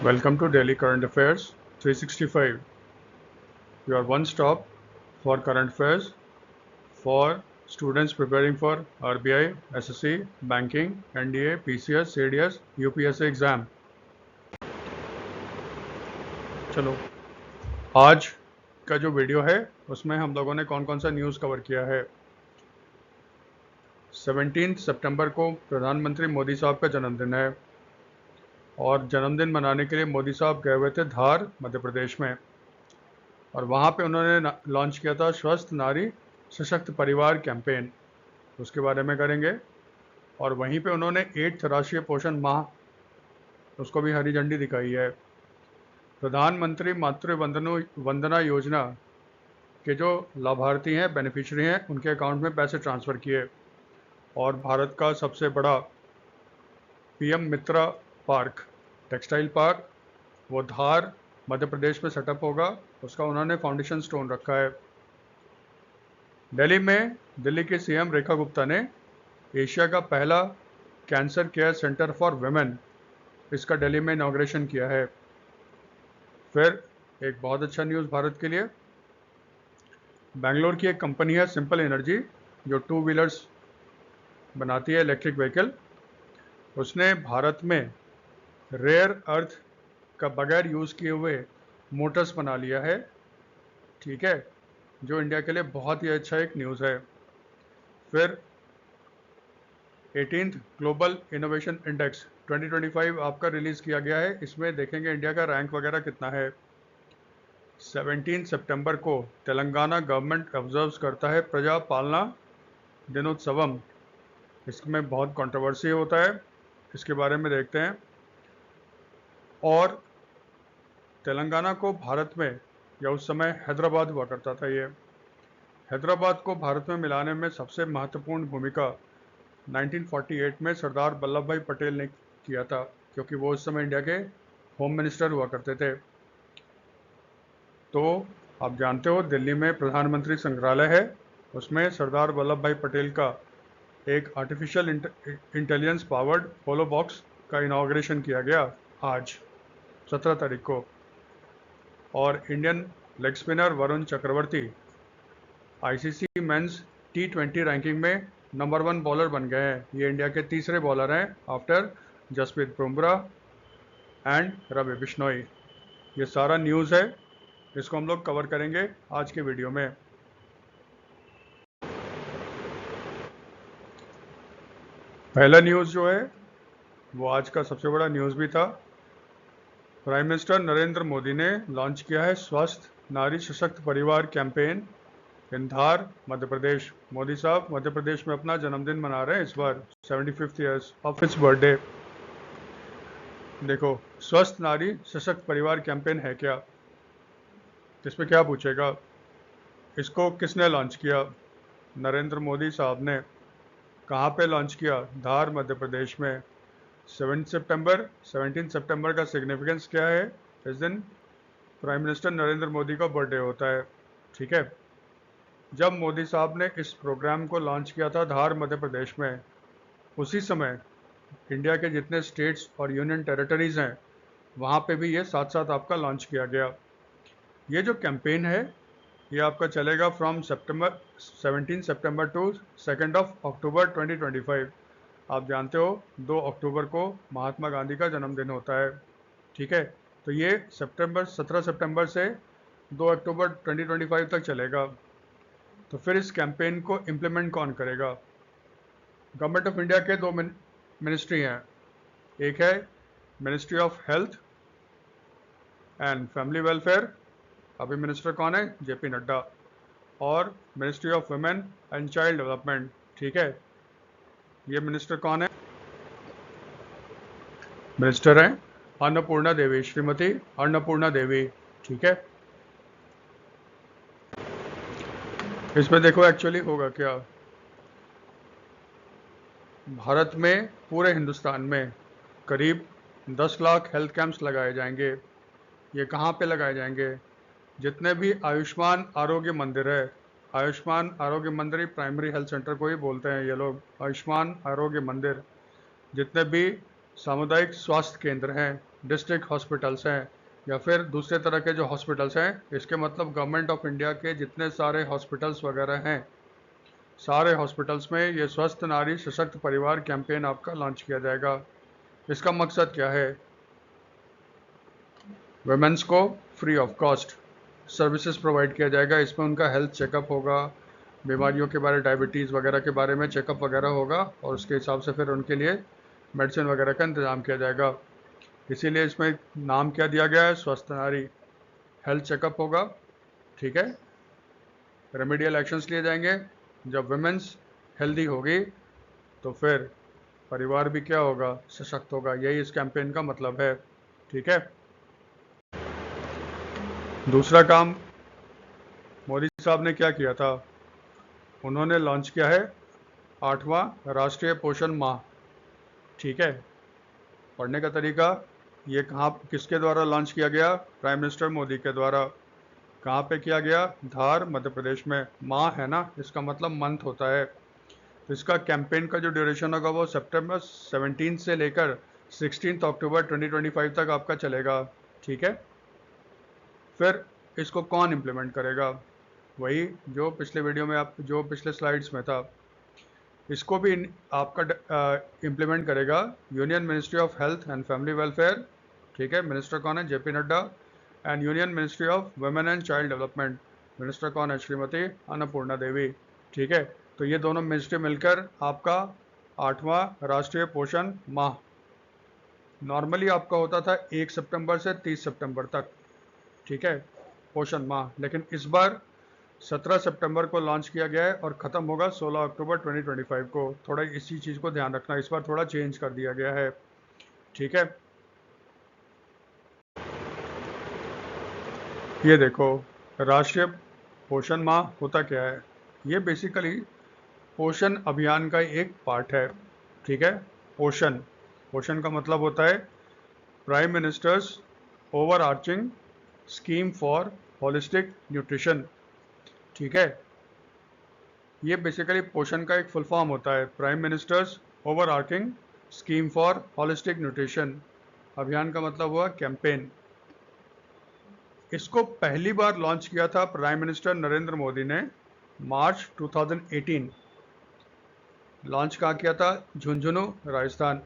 Welcome to Daily Current Affairs 365, your one stop for current affairs for students preparing for RBI, SSC, banking, NDA, PCS, CDS, UPSC exam. चलो, आज का जो video है उसमें हम लोगों ने कौन कौन सा न्यूज़ कवर किया है। 17 सितंबर को प्रधानमंत्री मोदी साहब का जन्मदिन है और जन्मदिन मनाने के लिए मोदी साहब गए हुए थे धार, मध्य प्रदेश में, और वहाँ पे उन्होंने लॉन्च किया था स्वस्थ नारी सशक्त परिवार कैंपेन। उसके बारे में करेंगे। और वहीं पे उन्होंने 8th राष्ट्रीय पोषण माह, उसको भी हरी झंडी दिखाई है। प्रधानमंत्री मातृ वंदना योजना के जो लाभार्थी हैं, बेनिफिशियरी हैं, उनके अकाउंट में पैसे ट्रांसफ़र किए। और भारत का सबसे बड़ा PM Mitra park, textile park, वो धार, मध्य प्रदेश में सेटअप होगा। उसका उन्होंने फाउंडेशन स्टोन रखा है। दिल्ली में दिल्ली के सीएम रेखा गुप्ता ने एशिया का पहला cancer care centre for women, इसका दिल्ली में इनॉग्रेशन किया है। फिर एक बहुत अच्छा न्यूज़ भारत के लिए, बेंगलोर की एक कंपनी है सिंपल एनर्जी, जो 2 व्हीलर्स बनाती है, इलेक्ट्रिक व्हीकल। उसने भारत में रेयर अर्थ का बगैर यूज़ किए हुए मोटर्स बना लिया है, ठीक है, जो इंडिया के लिए बहुत ही अच्छा एक न्यूज़ है। फिर 18th ग्लोबल इनोवेशन इंडेक्स 2025 आपका रिलीज़ किया गया है। इसमें देखेंगे इंडिया का रैंक वगैरह कितना है। 17 सितंबर को तेलंगाना गवर्नमेंट ऑब्जर्व करता है प्रजा पालना दिनोत्सवम। इसमें बहुत कंट्रोवर्सी होता है, इसके बारे में देखते हैं। और तेलंगाना को भारत में, या उस समय हैदराबाद हुआ करता था, ये हैदराबाद को भारत में मिलाने में सबसे महत्वपूर्ण भूमिका 1948 में सरदार वल्लभ भाई पटेल ने किया था, क्योंकि वो उस समय इंडिया के होम मिनिस्टर हुआ करते थे। तो आप जानते हो दिल्ली में प्रधानमंत्री संग्रहालय है, उसमें सरदार वल्लभ भाई पटेल का एक artificial intelligence powered holo box का इनाग्रेशन किया गया आज 17 तारीख को। और Indian leg spinner Varun Chakravarthy ICC men's T20 ranking में नंबर 1 बॉलर बन गए हैं। ये इंडिया के तीसरे बॉलर हैं आफ्टर जसप्रीत बुमराह एंड रवि बिश्नोई। ये सारा न्यूज़ है, इसको हम लोग कवर करेंगे आज के वीडियो में। पहला न्यूज़ जो है वो आज का सबसे बड़ा न्यूज़ भी था। प्राइम मिनिस्टर नरेंद्र मोदी ने लॉन्च किया है स्वस्थ नारी सशक्त परिवार कैंपेन इन धार, मध्य प्रदेश। मोदी साहब मध्य प्रदेश में अपना जन्मदिन मना रहे हैं इस बार, 75th years of his birthday. देखो, स्वस्थ नारी सशक्त परिवार कैंपेन है क्या, इसमें क्या पूछेगा, इसको किसने लॉन्च किया? नरेंद्र मोदी साहब ने। कहाँ पे लॉन्च किया? धार, मध्य प्रदेश में। 17 सितंबर का सिग्निफिकेंस क्या है? इस दिन प्राइम मिनिस्टर नरेंद्र मोदी का बर्थडे होता है, ठीक है। जब मोदी साहब ने इस प्रोग्राम को लॉन्च किया था धार, मध्य प्रदेश में, उसी समय इंडिया के जितने स्टेट्स और यूनियन टेरिटरीज़ हैं वहाँ पे भी ये साथ साथ आपका लॉन्च किया गया। ये जो कैंपेन है ये आपका चलेगा फ्रॉम 17 सितंबर टू 2 अक्टूबर 2025। आप जानते हो 2 अक्टूबर को महात्मा गांधी का जन्मदिन होता है, ठीक है। तो ये 17 सितंबर से 2 अक्टूबर 2025 तक चलेगा। तो फिर इस कैंपेन को इम्प्लीमेंट कौन करेगा? गवर्नमेंट ऑफ इंडिया के 2 मिनिस्ट्री हैं। एक है ministry of health and family welfare, अभी मिनिस्टर कौन है? जेपी नड्डा। और ministry of women and child development, ठीक है, ये मिनिस्टर कौन है? मिनिस्टर हैं अन्नपूर्णा देवी, श्रीमती अन्नपूर्णा देवी, ठीक है। इसमें देखो एक्चुअली होगा क्या, भारत में पूरे हिंदुस्तान में करीब 10 लाख हेल्थ कैंप्स लगाए जाएंगे। ये कहाँ पे लगाए जाएंगे? जितने भी आयुष्मान आरोग्य मंदिर है, आयुष्मान आरोग्य मंदिर ही प्राइमरी हेल्थ सेंटर को ही बोलते हैं ये लोग, आयुष्मान आरोग्य मंदिर। जितने भी सामुदायिक स्वास्थ्य केंद्र हैं, डिस्ट्रिक्ट हॉस्पिटल्स हैं, या फिर दूसरे तरह के जो हॉस्पिटल्स हैं, इसके मतलब गवर्नमेंट ऑफ इंडिया के जितने सारे हॉस्पिटल्स वगैरह हैं, सारे हॉस्पिटल्स में ये स्वस्थ नारी सशक्त परिवार कैंपेन आपका लॉन्च किया जाएगा। इसका मकसद क्या है? वुमेन्स को free of cost services provide किया जाएगा। इसमें उनका हेल्थ चेकअप होगा, बीमारियों के बारे, डायबिटीज़ वगैरह के बारे में चेकअप वगैरह होगा, और उसके हिसाब से फिर उनके लिए मेडिसिन वगैरह का इंतज़ाम किया जाएगा। इसीलिए इसमें नाम क्या दिया गया है? स्वस्थ नारी। हेल्थ चेकअप होगा, ठीक है, रेमेडियल एक्शंस लिए जाएंगे। जब वुमेन्स हेल्दी होगी तो फिर परिवार भी क्या होगा? सशक्त होगा। यही इस कैंपेन का मतलब है, ठीक है। दूसरा काम मोदी साहब ने क्या किया था? उन्होंने लॉन्च किया है 8वां राष्ट्रीय पोषण माह, ठीक है। पढ़ने का तरीका, ये कहाँ, किसके द्वारा लॉन्च किया गया? प्राइम मिनिस्टर मोदी के द्वारा। कहाँ पे किया गया? धार, मध्य प्रदेश में। माह है ना, इसका मतलब मंथ होता है। तो इसका कैंपेन का जो ड्यूरेशन होगा वो सितंबर 17 से लेकर 16 अक्टूबर 2025 तक आपका चलेगा, ठीक है। फिर इसको कौन इम्प्लीमेंट करेगा? वही जो पिछले वीडियो में आप, जो पिछले स्लाइड्स में था, इसको भी आपका इम्प्लीमेंट करेगा union ministry of health and family welfare, ठीक है। मिनिस्टर कौन है? JP Nadda. And union ministry of women and child development, minister कौन है? श्रीमती अन्नपूर्णा देवी, ठीक है। तो ये दोनों मिनिस्ट्री मिलकर आपका 8वां राष्ट्रीय पोषण माह, नॉर्मली आपका होता था 1 सितंबर से 30 सितंबर तक, ठीक है, पोषण माह। लेकिन इस बार 17 सितंबर को लॉन्च किया गया है और ख़त्म होगा 16 अक्टूबर 2025 को। थोड़ा इसी चीज़ को ध्यान रखना, इस बार थोड़ा चेंज कर दिया गया है, ठीक है। ये देखो, राष्ट्रीय पोषण माह होता क्या है? ये बेसिकली पोषण अभियान का एक पार्ट है, ठीक है। पोषण, पोषण का मतलब होता है prime ministers over arching scheme for holistic nutrition, ठीक है। ये बेसिकली पोषण का एक फुल फॉर्म होता है, prime ministers over arching scheme for holistic nutrition. अभियान का मतलब हुआ कैंपेन। इसको पहली बार लॉन्च किया था प्राइम मिनिस्टर नरेंद्र मोदी ने मार्च 2018। लॉन्च कहाँ किया था? झुंझुनू, राजस्थान,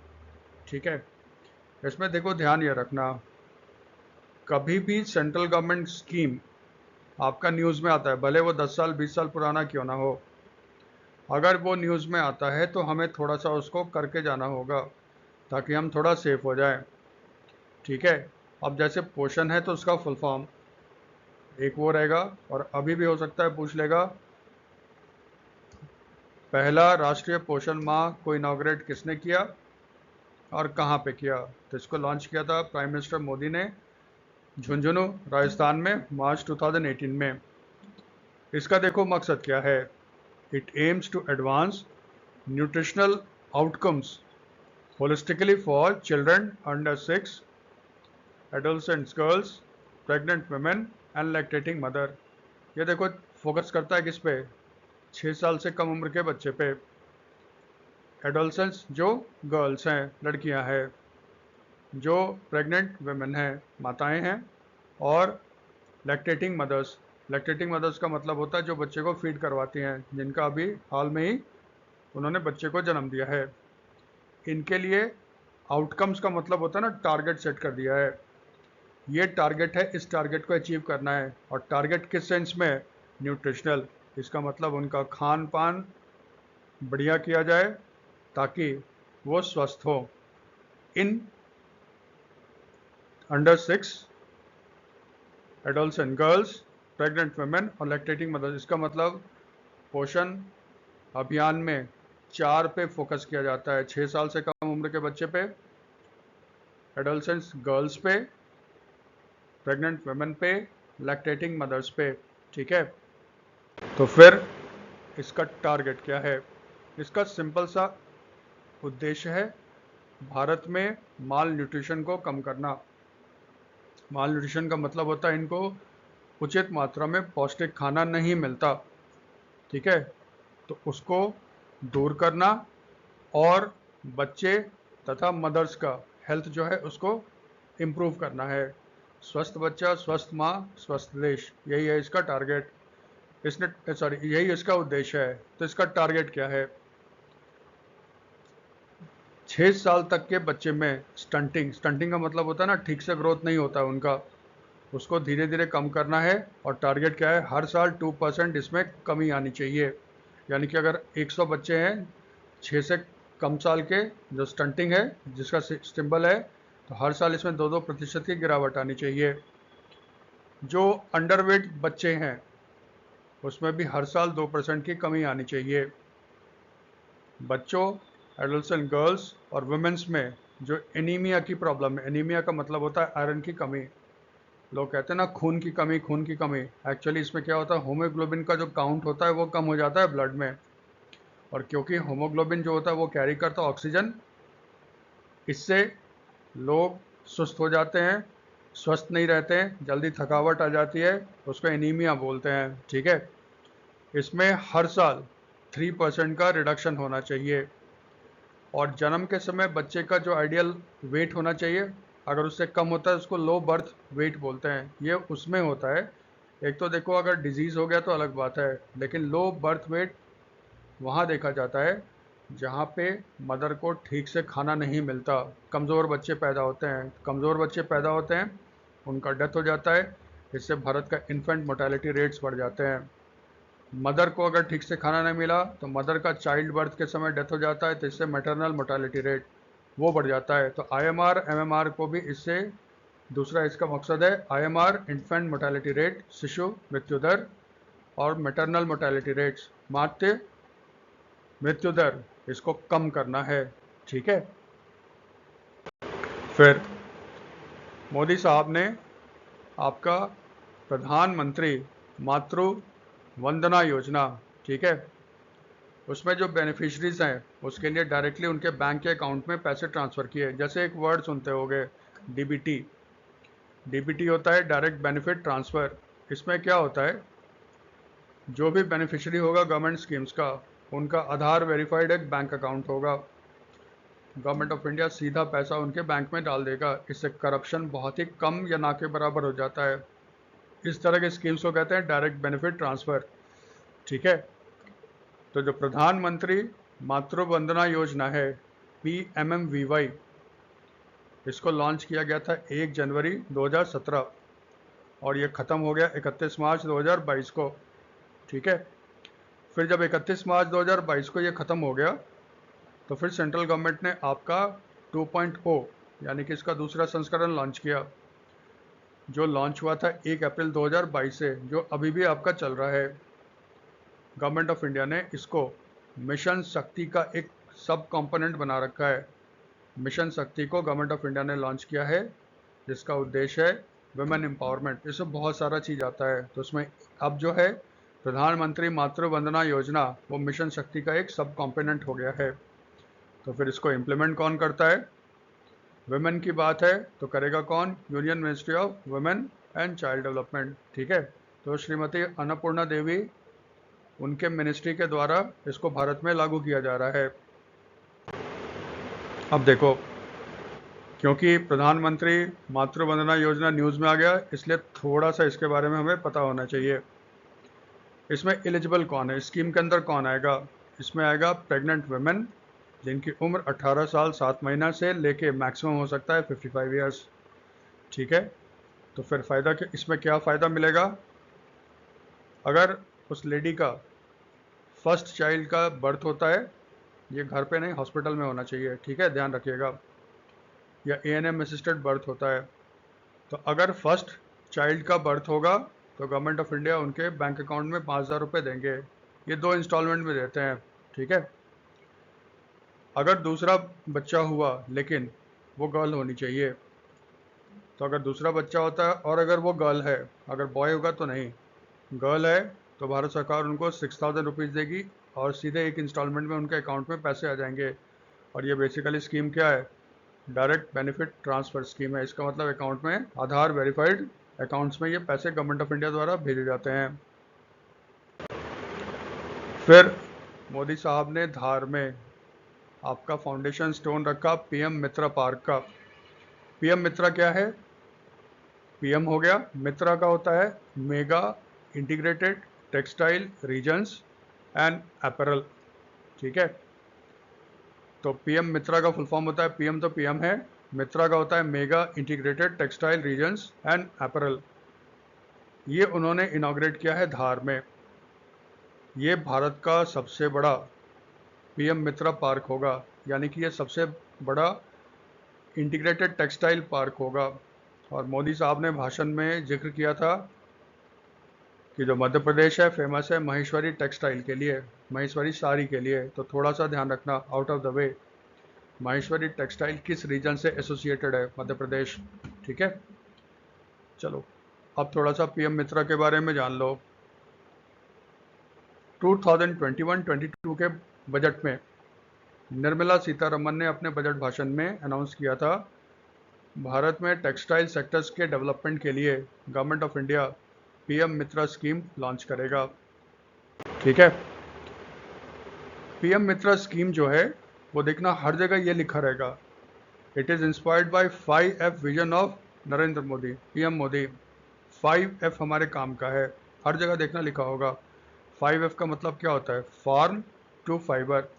ठीक है। इसमें देखो, ध्यान ये रखना, कभी भी सेंट्रल गवर्नमेंट स्कीम आपका न्यूज़ में आता है, भले वो 10 साल 20 साल पुराना क्यों ना हो, अगर वो न्यूज़ में आता है तो हमें थोड़ा सा उसको करके जाना होगा ताकि हम थोड़ा सेफ हो जाएं, ठीक है। अब जैसे पोषण है तो उसका फुल फॉर्म एक वो रहेगा, और अभी भी हो सकता है पूछ लेगा, पहला राष्ट्रीय पोषण माह को इनॉग्रेट किसने किया और कहाँ पे किया? तो इसको लॉन्च किया था प्राइम मिनिस्टर मोदी ने झुंझुनू, राजस्थान में मार्च 2018 में। इसका देखो मकसद क्या है? It aims to advance nutritional outcomes holistically for children under 6, adolescents girls, pregnant women and lactating mother. ये देखो फोकस करता है किस पे? 6 साल से कम उम्र के बच्चे पे। एडोलसेंट्स जो गर्ल्स हैं, लड़कियां हैं, जो प्रेग्नेंट वुमेन हैं, माताएं हैं, और लैक्टेटिंग मदर्स। लैक्टेटिंग मदर्स का मतलब होता है जो बच्चे को फीड करवाती हैं, जिनका अभी हाल में ही उन्होंने बच्चे को जन्म दिया है। इनके लिए आउटकम्स का मतलब होता है ना, टारगेट सेट कर दिया है। ये टारगेट है, इस टारगेट को अचीव करना है। और टारगेट किस सेंस में? न्यूट्रिशनल। इसका मतलब उनका खान पान बढ़िया किया जाए ताकि वो स्वस्थ हो। In under 6 adolescent girls, pregnant women और लैक्टेटिंग मदर्स। इसका मतलब पोषण अभियान में 4 पे फोकस किया जाता है, 6 साल से कम उम्र के बच्चे पे, एडोलसेंट्स गर्ल्स पे, प्रेग्नेंट वुमेन पे, लैक्टेटिंग मदर्स पे, ठीक है। तो फिर इसका टारगेट क्या है? इसका सिंपल सा उद्देश्य है भारत में माल न्यूट्रिशन को कम करना। माल न्यूट्रिशन का मतलब होता है इनको उचित मात्रा में पौष्टिक खाना नहीं मिलता, ठीक है। तो उसको दूर करना और बच्चे तथा मदर्स का हेल्थ जो है उसको इम्प्रूव करना है। स्वस्थ बच्चा, स्वस्थ माँ, स्वस्थ देश, यही है इसका टारगेट। इसने यही इसका उद्देश्य है। तो इसका टारगेट क्या है? 6 साल तक के बच्चे में स्टंटिंग का मतलब होता है ना, ठीक से ग्रोथ नहीं होता है उनका, उसको धीरे धीरे कम करना है। और टारगेट क्या है? हर साल 2% इसमें कमी आनी चाहिए। यानी कि अगर 100 बच्चे हैं 6 से कम साल के जो स्टंटिंग है जिसका सिंबल है, तो हर साल इसमें 2-2% की गिरावट आनी चाहिए। जो अंडरवेट बच्चे हैं उसमें भी हर साल 2% की कमी आनी चाहिए। बच्चों, एडोलसेंट गर्ल्स और वुमेन्स में जो एनीमिया की प्रॉब्लम है, एनीमिया का मतलब होता है आयरन की कमी। लोग कहते हैं ना खून की कमी, खून की कमी। एक्चुअली इसमें क्या होता है, होमोग्लोबिन का जो काउंट होता है वो कम हो जाता है ब्लड में। और क्योंकि होमोग्लोबिन जो होता है वो कैरी करता है ऑक्सीजन, इससे लोग सुस्त हो जाते हैं, स्वस्थ नहीं रहते हैं, जल्दी थकावट आ जाती है, उसको एनीमिया बोलते हैं। ठीक है, इसमें हर साल 3% का रिडक्शन होना चाहिए। और जन्म के समय बच्चे का जो आइडियल वेट होना चाहिए, अगर उससे कम होता है उसको लो बर्थ वेट बोलते हैं। ये उसमें होता है, एक तो देखो अगर डिजीज़ हो गया तो अलग बात है, लेकिन लो बर्थ वेट वहाँ देखा जाता है जहाँ पे मदर को ठीक से खाना नहीं मिलता, कमज़ोर बच्चे पैदा होते हैं। कमज़ोर बच्चे पैदा होते हैं, उनका डेथ हो जाता है। इससे भारत का इन्फेंट मोर्टेलिटी रेट्स बढ़ जाते हैं। मदर को अगर ठीक से खाना नहीं मिला तो मदर का चाइल्ड बर्थ के समय डेथ हो जाता है, तो इससे मैटरनल मोर्टेलिटी रेट वो बढ़ जाता है। तो आईएमआर एमएमआर को भी इससे, दूसरा इसका मकसद है आईएमआर इन्फेंट मोर्टेलिटी रेट, शिशु मृत्यु दर, और मैटरनल मोर्टेलिटी रेट्स, मातृ मृत्यु दर, इसको कम करना है। ठीक है, फिर मोदी साहब ने आपका प्रधानमंत्री मातृ वंदना योजना, ठीक है, उसमें जो बेनिफिशरीज हैं उसके लिए डायरेक्टली उनके बैंक के अकाउंट में पैसे ट्रांसफ़र किए। जैसे एक वर्ड सुनते होगे, डीबीटी। डीबीटी होता है डायरेक्ट बेनिफिट ट्रांसफ़र। इसमें क्या होता है, जो भी बेनिफिशरी होगा गवर्नमेंट स्कीम्स का, उनका आधार वेरीफाइड एक बैंक अकाउंट होगा। गवर्नमेंट ऑफ इंडिया सीधा पैसा उनके बैंक में डाल देगा। इससे करप्शन बहुत ही कम या ना के बराबर हो जाता है। इस तरह के स्कीम्स को कहते हैं डायरेक्ट बेनिफिट ट्रांसफ़र। ठीक है, तो जो प्रधानमंत्री मातृ वंदना योजना है, PMMVY, इसको लॉन्च किया गया था 1 जनवरी 2017 और ये ख़त्म हो गया 31 मार्च 2022 को। ठीक है, फिर जब 31 मार्च 2022 को ये ख़त्म हो गया तो फिर सेंट्रल गवर्नमेंट ने आपका 2.0 यानी कि इसका दूसरा संस्करण लॉन्च किया, जो लॉन्च हुआ था 1 अप्रैल 2022 से, जो अभी भी आपका चल रहा है। गवर्नमेंट ऑफ इंडिया ने इसको मिशन शक्ति का एक सब कंपोनेंट बना रखा है। मिशन शक्ति को गवर्नमेंट ऑफ इंडिया ने लॉन्च किया है, जिसका उद्देश्य है वुमेन एम्पावरमेंट। इसमें बहुत सारा चीज़ आता है। तो उसमें अब जो है प्रधानमंत्री मातृ वंदना योजना, वो मिशन शक्ति का एक सब कंपोनेंट हो गया है। तो फिर इसको इम्प्लीमेंट कौन करता है? वुमेन की बात है तो करेगा कौन? Union ministry of women and child development. ठीक है, तो श्रीमती अन्नपूर्णा देवी, उनके मिनिस्ट्री के द्वारा इसको भारत में लागू किया जा रहा है। अब देखो, क्योंकि प्रधानमंत्री मातृ वंदना योजना न्यूज़ में आ गया, इसलिए थोड़ा सा इसके बारे में हमें पता होना चाहिए। इसमें एलिजिबल कौन है, स्कीम के अंदर कौन आएगा? इसमें आएगा प्रेग्नेंट वुमेन जिनकी उम्र 18 साल 7 महीना से लेके मैक्सिमम हो सकता है 55 ईयर्स। ठीक है, तो फिर फ़ायदा इसमें क्या फ़ायदा मिलेगा? अगर उस लेडी का फर्स्ट चाइल्ड का बर्थ होता है, ये घर पे नहीं हॉस्पिटल में होना चाहिए, ठीक है, ध्यान रखिएगा, या ANM असिस्टेड बर्थ होता है, तो अगर फर्स्ट चाइल्ड का बर्थ होगा तो गवर्नमेंट ऑफ इंडिया उनके बैंक अकाउंट में 5,000 रुपये देंगे। ये 2 इंस्टॉलमेंट में देते हैं। ठीक है, अगर दूसरा बच्चा हुआ लेकिन वो गर्ल होनी चाहिए, तो अगर दूसरा बच्चा होता है और अगर वो गर्ल है, अगर बॉय होगा तो नहीं, गर्ल है तो भारत सरकार उनको 6,000 रुपीज़ देगी और सीधे एक इंस्टॉलमेंट में उनके अकाउंट में पैसे आ जाएंगे। और ये बेसिकली स्कीम क्या है? डायरेक्ट बेनिफिट ट्रांसफ़र स्कीम है। इसका मतलब अकाउंट में आधार वेरीफाइड अकाउंट्स में ये पैसे गवर्नमेंट ऑफ इंडिया द्वारा भेजे जाते हैं। फिर मोदी साहब ने धार में आपका फाउंडेशन स्टोन रखा पीएम मित्रा पार्क का। पीएम मित्रा क्या है? पीएम हो गया, मित्रा का होता है mega integrated textile regions and apparel. ठीक है, तो पीएम मित्रा का फुल फॉर्म होता है, पीएम तो पीएम है, मित्रा का होता है mega integrated textile regions and apparel. ये उन्होंने इनॉग्रेट किया है धार में। ये भारत का सबसे बड़ा पीएम मित्रा पार्क होगा, यानी कि ये सबसे बड़ा इंटीग्रेटेड टेक्सटाइल पार्क होगा। और मोदी साहब ने भाषण में जिक्र किया था कि जो मध्य प्रदेश है फेमस है महेश्वरी टेक्सटाइल के लिए, महेश्वरी साड़ी के लिए। तो थोड़ा सा ध्यान रखना out of the way, Maheshwari textile किस रीजन से एसोसिएटेड है? मध्य प्रदेश। ठीक है, चलो अब थोड़ा सा पीएम मित्रा के बारे में जान लो। 2021-22 के बजट में निर्मला सीतारमन ने अपने बजट भाषण में अनाउंस किया था, भारत में टेक्सटाइल सेक्टर्स के डेवलपमेंट के लिए government of India PM Mitra scheme launch करेगा। ठीक है, पीएम मित्रा स्कीम जो है वो देखना हर जगह ये लिखा रहेगा, it is inspired by 5F vision of Narendra Modi, PM Modi. 5F हमारे काम का है, हर जगह देखना लिखा होगा। 5F का मतलब क्या होता है? Farm to fibre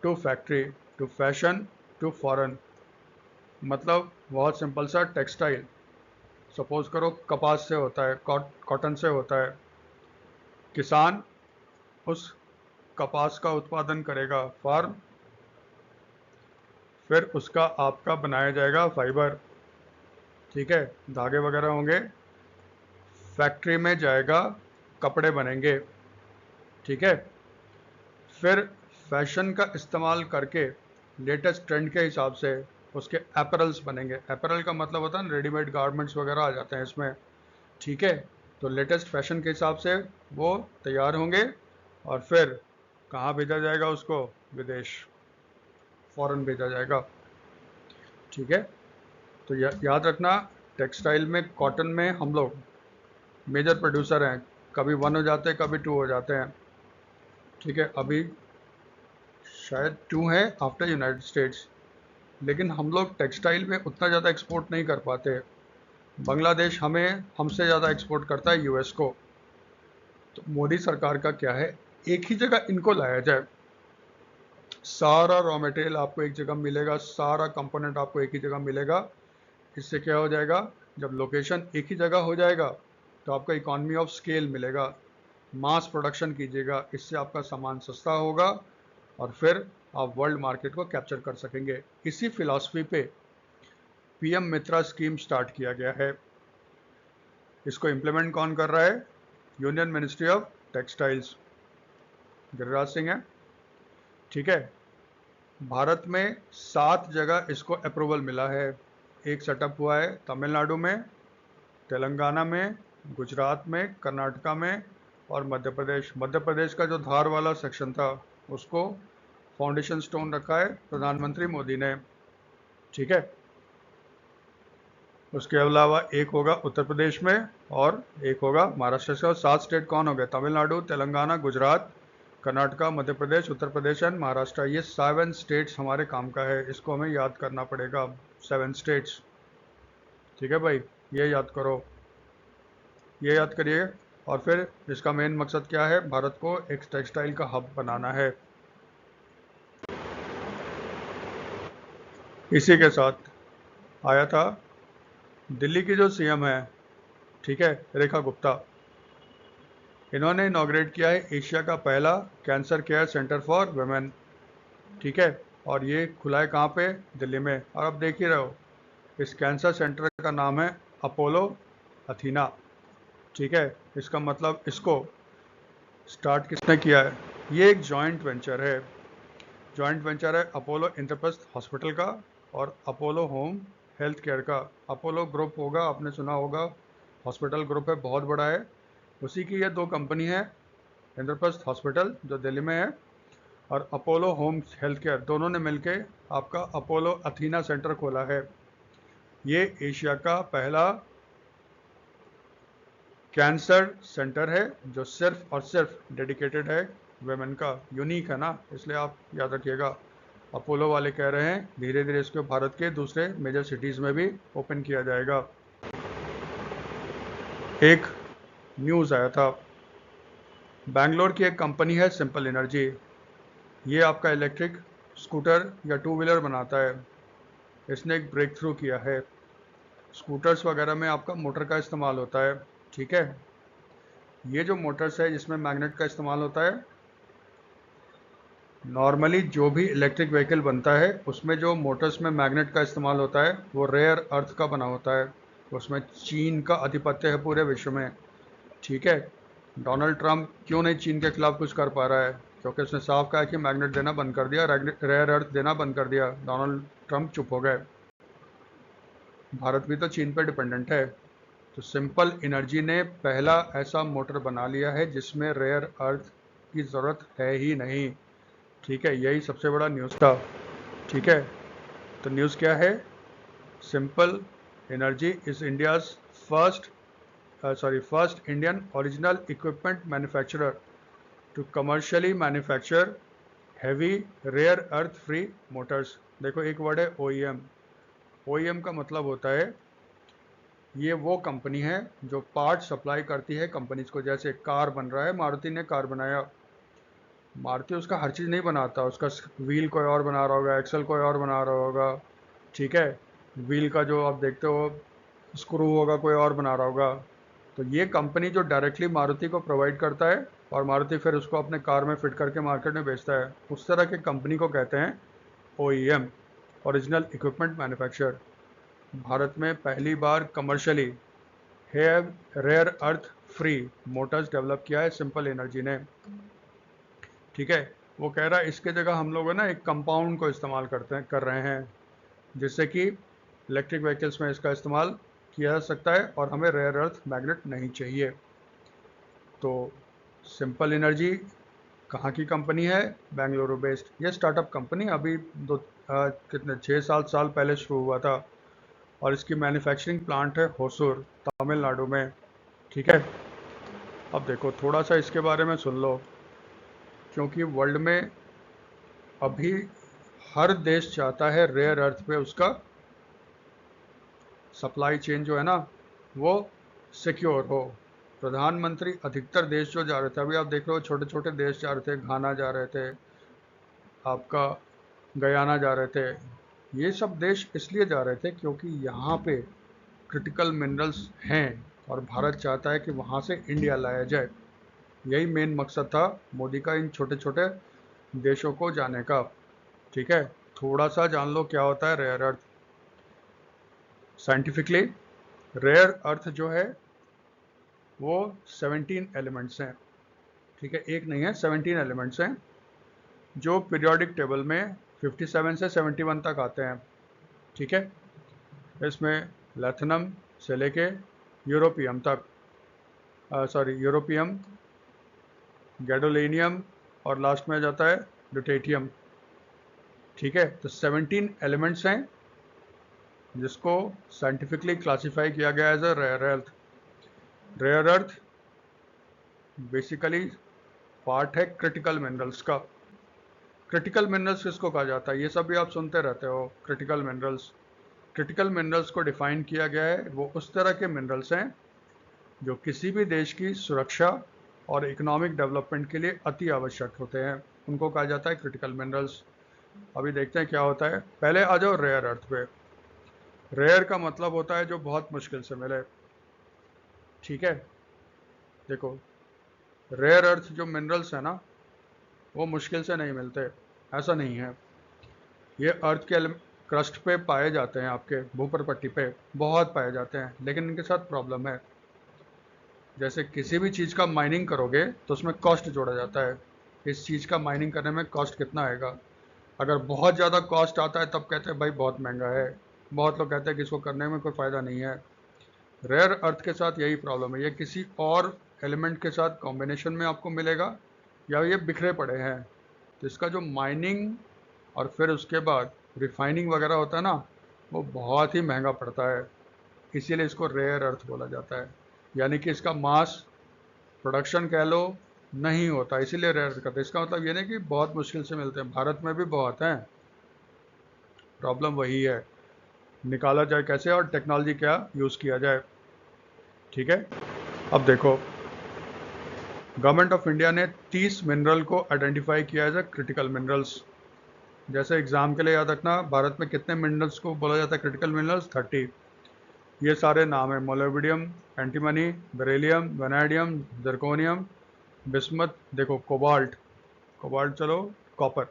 to factory to fashion to foreign. मतलब बहुत सिंपल सा, टेक्सटाइल सपोज करो कपास से होता है, कॉटन से होता है, किसान उस कपास का उत्पादन करेगा फार्म, फिर उसका आपका बनाया जाएगा फाइबर। ठीक है, धागे वगैरह होंगे, फैक्ट्री में जाएगा, कपड़े बनेंगे। ठीक है, फिर फैशन का इस्तेमाल करके लेटेस्ट ट्रेंड के हिसाब से उसके अपैरल्स बनेंगे। अपैरल का मतलब होता है ना, रेडीमेड गारमेंट्स वगैरह आ जाते हैं इसमें। ठीक है, तो लेटेस्ट फैशन के हिसाब से वो तैयार होंगे और फिर कहाँ भेजा जाएगा उसको? विदेश, फॉरेन भेजा जाएगा। ठीक है, तो याद रखना, टेक्सटाइल में कॉटन में हम लोग मेजर प्रोड्यूसर हैं, कभी 1 हो जाते हैं कभी 2 हो जाते हैं। ठीक है, अभी शायद 2 है आफ्टर यूनाइटेड स्टेट्स, लेकिन हम लोग टेक्सटाइल में उतना ज़्यादा एक्सपोर्ट नहीं कर पाते। बांग्लादेश हमसे ज़्यादा एक्सपोर्ट करता है यूएस को। तो मोदी सरकार का क्या है, एक ही जगह इनको लाया जाए, सारा रॉ मटेरियल आपको एक जगह मिलेगा, सारा कंपोनेंट आपको एक ही जगह मिलेगा। इससे क्या हो जाएगा, जब लोकेशन एक ही जगह हो जाएगा तो आपका इकॉनमी ऑफ स्केल मिलेगा, मास प्रोडक्शन कीजिएगा, इससे आपका सामान सस्ता होगा और फिर आप वर्ल्ड मार्केट को कैप्चर कर सकेंगे। इसी फिलॉसफी पे पीएम मित्रा स्कीम स्टार्ट किया गया है। इसको इम्प्लीमेंट कौन कर रहा है? Union ministry of textiles, Giriraj Singh है। ठीक है, भारत में 7 जगह इसको अप्रूवल मिला है। एक सेटअप हुआ है तमिलनाडु में, तेलंगाना में, गुजरात में, कर्नाटका में और मध्य प्रदेश। मध्य प्रदेश का जो धार वाला सेक्शन था उसको फाउंडेशन स्टोन रखा है प्रधानमंत्री मोदी ने। ठीक है, उसके अलावा एक होगा उत्तर प्रदेश में और एक होगा महाराष्ट्र से। और 7 स्टेट कौन हो गए? तमिलनाडु, तेलंगाना, गुजरात, कर्नाटका, मध्य प्रदेश, उत्तर प्रदेश एंड महाराष्ट्र। ये 7 स्टेट्स हमारे काम का है, इसको हमें याद करना पड़ेगा, 7 स्टेट्स। ठीक है भाई, ये याद करो, ये याद करिए। और फिर इसका मेन मकसद क्या है? भारत को एक टेक्सटाइल का हब बनाना है। इसी के साथ आया था दिल्ली की जो सीएम है, ठीक है, रेखा गुप्ता, इन्होंने इनॉग्रेट किया है एशिया का पहला cancer care centre for women. ठीक है, और ये खुला है कहाँ पे? दिल्ली में। और अब देख ही रहे हो, इस कैंसर सेंटर का नाम है अपोलो अथीना। ठीक है, इसका मतलब इसको स्टार्ट किसने किया है? ये एक जॉइंट वेंचर है, जॉइंट वेंचर है अपोलो इंद्रप्रस्थ हॉस्पिटल का और अपोलो होम हेल्थ केयर का। अपोलो ग्रुप होगा, आपने सुना होगा, हॉस्पिटल ग्रुप है, बहुत बड़ा है, उसी की ये 2 कंपनी है, इंद्रप्रस्थ हॉस्पिटल जो दिल्ली में है और अपोलो होम हेल्थ केयर, दोनों ने मिलके आपका अपोलो अथीना सेंटर खोला है। ये एशिया का पहला कैंसर सेंटर है जो सिर्फ और सिर्फ डेडिकेटेड है वेमेन का। यूनिक है ना, इसलिए आप याद रखिएगा। अपोलो वाले कह रहे हैं धीरे धीरे इसको भारत के दूसरे मेजर सिटीज़ में भी ओपन किया जाएगा। एक न्यूज़ आया था, बैंगलोर की एक कंपनी है सिंपल एनर्जी, ये आपका इलेक्ट्रिक स्कूटर या टू व्हीलर बनाता है। इसने एक ब्रेक थ्रू किया है। स्कूटर्स वगैरह में आपका मोटर का इस्तेमाल होता है, ठीक है। ये जो मोटर्स है जिसमें मैग्नेट का इस्तेमाल होता है, नॉर्मली जो भी इलेक्ट्रिक व्हीकल बनता है उसमें जो मोटर्स में मैग्नेट का इस्तेमाल होता है वो रेयर अर्थ का बना होता है। उसमें चीन का आधिपत्य है पूरे विश्व में, ठीक है। डोनाल्ड ट्रंप क्यों नहीं चीन के खिलाफ कुछ कर पा रहा है? क्योंकि उसने साफ कहा कि मैग्नेट देना बंद कर दिया, रेयर अर्थ देना बंद कर दिया। डोनाल्ड ट्रंप चुप हो गए। भारत भी तो चीन पर डिपेंडेंट है। तो सिंपल एनर्जी ने पहला ऐसा मोटर बना लिया है जिसमें रेयर अर्थ की ज़रूरत है ही नहीं, ठीक है। यही सबसे बड़ा न्यूज़ था, ठीक है। तो न्यूज़ क्या है? Simple Energy is India's first Indian original equipment manufacturer to commercially manufacture heavy rare earth free motors. देखो एक वर्ड है OEM। OEM का मतलब होता है ये वो कंपनी है जो पार्ट सप्लाई करती है कंपनीज को। जैसे कार बन रहा है, मारुति ने कार बनाया, मारुति उसका हर चीज़ नहीं बनाता, उसका व्हील कोई और बना रहा होगा, एक्सल कोई और बना रहा होगा, ठीक है। व्हील का जो आप देखते हो स्क्रू होगा कोई और बना रहा होगा। तो ये कंपनी जो डायरेक्टली मारुति को प्रोवाइड करता है और मारुति फिर उसको अपने कार में फिट करके मार्केट में बेचता है, उस तरह के कंपनी को कहते हैं OEM, original equipment manufacture. Bharat में पहली बार commercially rare earth free motors develop किया है सिंपल एनर्जी ने, ठीक है। वो कह रहा है इसके जगह हम लोग ना एक कंपाउंड को इस्तेमाल कर रहे हैं जिससे कि इलेक्ट्रिक व्हीकल्स में इसका इस्तेमाल किया जा सकता है और हमें रेयर अर्थ मैग्नेट नहीं चाहिए। तो सिंपल एनर्जी कहाँ की कंपनी है? बेंगलुरु बेस्ड। ये स्टार्टअप कंपनी अभी कितने 6-7 साल पहले शुरू हुआ था और इसकी मैन्युफैक्चरिंग प्लांट है होसूर, तमिलनाडु में, ठीक है। अब देखो थोड़ा सा इसके बारे में सुन लो, क्योंकि वर्ल्ड में अभी हर देश चाहता है रेयर अर्थ पे उसका सप्लाई चेन जो है ना वो सिक्योर हो। प्रधानमंत्री अधिकतर देश जो जा रहे थे, अभी आप देख रहे हो छोटे छोटे देश जा रहे थे, घाना जा रहे थे, आपका गयाना जा रहे थे। ये सब देश इसलिए जा रहे थे क्योंकि यहाँ पे क्रिटिकल मिनरल्स हैं और भारत चाहता है कि वहाँ से इंडिया लाया जाए। यही मेन मकसद था मोदी का इन छोटे छोटे देशों को जाने का, ठीक है। थोड़ा सा जान लो क्या होता है rare earth. Scientifically rare earth जो है वो 17 एलिमेंट्स हैं, ठीक है। एक नहीं है, 17 एलिमेंट्स हैं जो पीरियोडिक टेबल में 57 से 71 तक आते हैं, ठीक है। इसमें लैथिनम से लेके यूरोपियम तक, यूरोपियम, गैडोलिनियम और लास्ट में जाता है ड्यूटेरियम, ठीक है। तो 17 एलिमेंट्स हैं जिसको साइंटिफिकली क्लासिफाई किया गया as a rare earth. Rare earth basically part है क्रिटिकल मिनरल्स का। क्रिटिकल मिनरल्स किसको कहा जाता है? ये सब भी आप सुनते रहते हो, क्रिटिकल मिनरल्स। क्रिटिकल मिनरल्स को डिफाइन किया गया है, वो उस तरह के मिनरल्स हैं जो किसी भी देश की सुरक्षा और इकोनॉमिक डेवलपमेंट के लिए अति आवश्यक होते हैं, उनको कहा जाता है क्रिटिकल मिनरल्स। अभी देखते हैं क्या होता है। पहले आ जाओ रेयर अर्थ पे। रेयर का मतलब होता है जो बहुत मुश्किल से मिले, ठीक है। देखो रेयर अर्थ जो मिनरल्स है ना वो मुश्किल से नहीं मिलते, ऐसा नहीं है। ये अर्थ के क्रस्ट पे पाए जाते हैं, आपके भूपर पट्टी पे बहुत पाए जाते हैं, लेकिन इनके साथ प्रॉब्लम है। जैसे किसी भी चीज़ का माइनिंग करोगे तो उसमें कॉस्ट जोड़ा जाता है, इस चीज़ का माइनिंग करने में कॉस्ट कितना आएगा। अगर बहुत ज़्यादा कॉस्ट आता है तब कहते हैं भाई बहुत महंगा है, बहुत लोग कहते हैं कि इसको करने में कोई फ़ायदा नहीं है। रेयर अर्थ के साथ यही प्रॉब्लम है, ये किसी और एलिमेंट के साथ कॉम्बिनेशन में आपको मिलेगा या ये बिखरे पड़े हैं। तो इसका जो माइनिंग और फिर उसके बाद रिफाइनिंग वगैरह होता है ना वो बहुत ही महंगा पड़ता है, इसीलिए इसको रेयर अर्थ बोला जाता है। यानी कि इसका मास प्रोडक्शन कह लो नहीं होता, इसीलिए रेयर करते हैं। इसका मतलब ये नहीं कि बहुत मुश्किल से मिलते हैं, भारत में भी बहुत हैं, प्रॉब्लम वही है, निकाला जाए कैसे और टेक्नोलॉजी क्या यूज़ किया जाए। ठीक है, अब देखो, गवर्नमेंट ऑफ इंडिया ने 30 मिनरल को आइडेंटिफाई किया एज ए क्रिटिकल मिनरल्स। जैसे एग्जाम के लिए याद रखना, भारत में कितने मिनरल्स को बोला जाता है क्रिटिकल मिनरल्स? 30। ये सारे नाम है: molybdenum, antimony, beryllium, vanadium, zirconium, bismuth, देखो कोबाल्ट, कोबाल्ट चलो, कॉपर,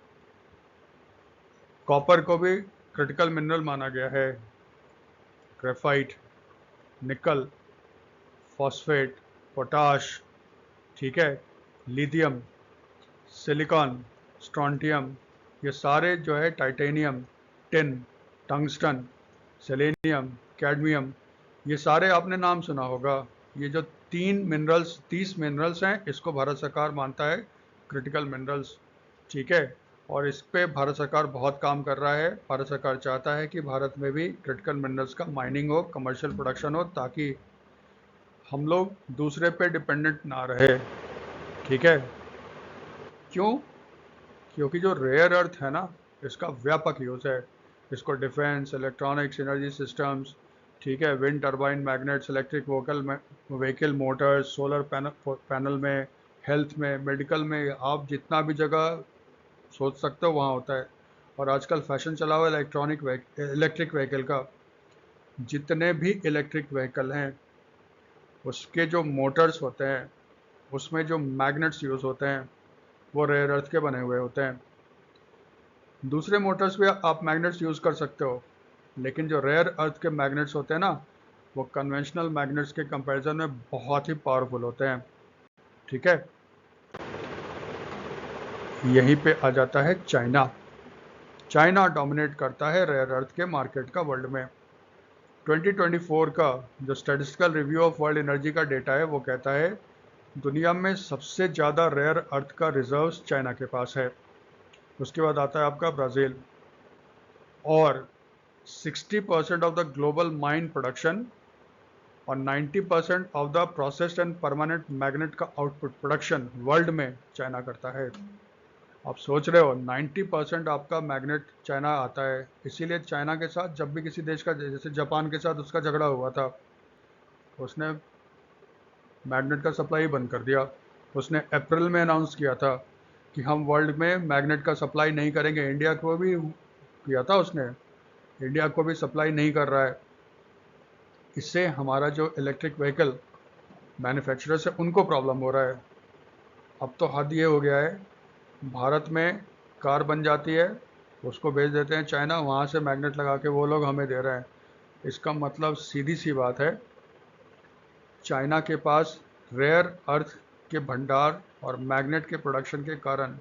कॉपर को भी क्रिटिकल मिनरल माना गया है, ग्रेफाइट, निकल, फॉस्फेट, पोटाश, ठीक है, लिथियम, सिलिकॉन, स्ट्रॉन्टियम, ये सारे जो है, titanium, tin, tungsten, selenium, cadmium, ये सारे आपने नाम सुना होगा। ये जो 30 मिनरल्स हैं, इसको भारत सरकार मानता है क्रिटिकल मिनरल्स। ठीक है, और इस पे भारत सरकार बहुत काम कर रहा है। भारत सरकार चाहता है कि भारत में भी क्रिटिकल मिनरल्स का माइनिंग हो, कमर्शियल प्रोडक्शन हो, ताकि हम लोग दूसरे पे डिपेंडेंट ना रहे। ठीक है, क्यों? क्योंकि जो रेयर अर्थ है ना, इसका व्यापक यूज़ है। इसको डिफेंस, इलेक्ट्रॉनिक्स, एनर्जी सिस्टम्स, ठीक है, wind turbine, magnets, electric vehicle Motors, solar panel में, हेल्थ में, मेडिकल में, आप जितना भी जगह सोच सकते हो वहाँ होता है। और आजकल फैशन चला हुआ इलेक्ट्रिक व्हीकल का। जितने भी इलेक्ट्रिक व्हीकल हैं, उसके जो मोटर्स होते हैं, उसमें जो मैग्नेट्स यूज़ होते हैं, वो रेयर अर्थ के बने हुए होते हैं। दूसरे मोटर्स पे आप मैग्नेट्स यूज़ कर सकते हो, लेकिन जो रेयर अर्थ के मैग्नेट्स होते हैं ना, वो कन्वेंशनल मैग्नेट्स के कंपैरिजन में बहुत ही पावरफुल होते हैं। ठीक है, यहीं पे आ जाता है चाइना। चाइना डोमिनेट करता है रेयर अर्थ के मार्केट का वर्ल्ड में। 2024 का जो statistical review of world energy का डेटा है, वो कहता है दुनिया में सबसे ज़्यादा रेयर अर्थ का रिजर्व्स चाइना के पास है। उसके बाद आता है आपका ब्राज़ील, और 60% of the global mine production और 90% of the processed and permanent magnet का आउटपुट प्रोडक्शन वर्ल्ड में चाइना करता है। आप सोच रहे हो, 90% आपका मैग्नेट चाइना आता है। इसीलिए चाइना के साथ जब भी किसी देश का, जैसे जापान के साथ उसका झगड़ा हुआ था, उसने मैग्नेट का सप्लाई बंद कर दिया। उसने अप्रैल में अनाउंस किया था कि हम वर्ल्ड में मैग्नेट का सप्लाई नहीं करेंगे। इंडिया को भी किया था उसने, इंडिया को भी सप्लाई नहीं कर रहा है। इससे हमारा जो इलेक्ट्रिक व्हीकल मैन्युफैक्चरर्स है, उनको प्रॉब्लम हो रहा है। अब तो हद ये हो गया है, भारत में कार बन जाती है, उसको भेज देते हैं चाइना, वहाँ से मैग्नेट लगा के वो लोग हमें दे रहे हैं। इसका मतलब सीधी सी बात है, चाइना के पास रेयर अर्थ के भंडार और मैग्नेट के प्रोडक्शन के कारण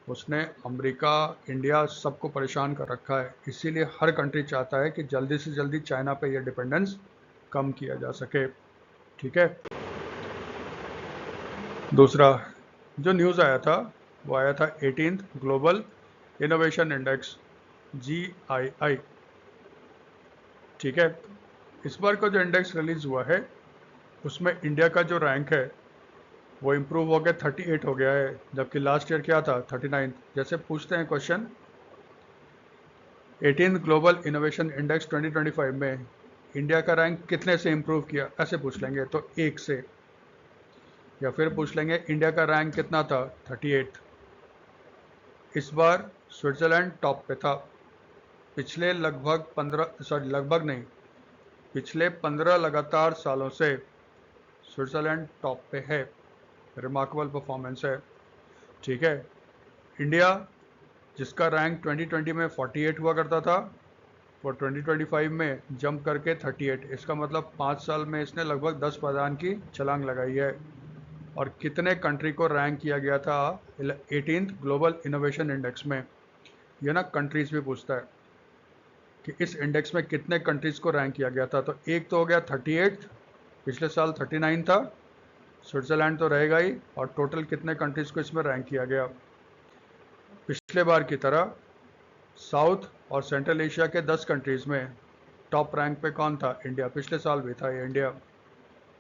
उसने अमेरिका, इंडिया सबको परेशान कर रखा है। इसीलिए हर कंट्री चाहता है कि जल्दी से जल्दी चाइना पे ये डिपेंडेंस कम किया जा सके। ठीक है, दूसरा जो न्यूज़ आया था, वो आया था 18th global innovation index, GII। ठीक है, इस बार का जो इंडेक्स रिलीज़ हुआ है, उसमें इंडिया का जो रैंक है वो इम्प्रूव हो गया, 38 हो गया है, जबकि लास्ट ईयर क्या था, 39। जैसे पूछते हैं question, 18th global innovation index 2025 में इंडिया का रैंक कितने से इम्प्रूव किया, ऐसे पूछ लेंगे तो 1 से। या फिर पूछ लेंगे इंडिया का रैंक कितना था, 38। इस बार स्विट्ज़रलैंड टॉप पे था। पिछले पिछले 15 लगातार सालों से स्विट्ज़रलैंड टॉप पे है। रिमार्केबल परफॉर्मेंस है। ठीक है, इंडिया जिसका रैंक 2020 में 48 हुआ करता था, वो 2025 में जंप करके 38। इसका मतलब 5 साल में इसने लगभग 10 पायदान की छलांग लगाई है। और कितने कंट्री को रैंक किया गया था 18th ग्लोबल इनोवेशन इंडेक्स में, यह ना कंट्रीज भी पूछता है कि इस इंडेक्स में कितने कंट्रीज को रैंक किया गया था। तो एक तो हो गया 38, पिछले साल 39 था, स्विट्ज़रलैंड तो रहेगा ही, और टोटल कितने कंट्रीज को इसमें रैंक किया गया। पिछले बार की तरह साउथ और सेंट्रल एशिया के 10 कंट्रीज में टॉप रैंक पे कौन था, इंडिया। पिछले साल भी था ये इंडिया।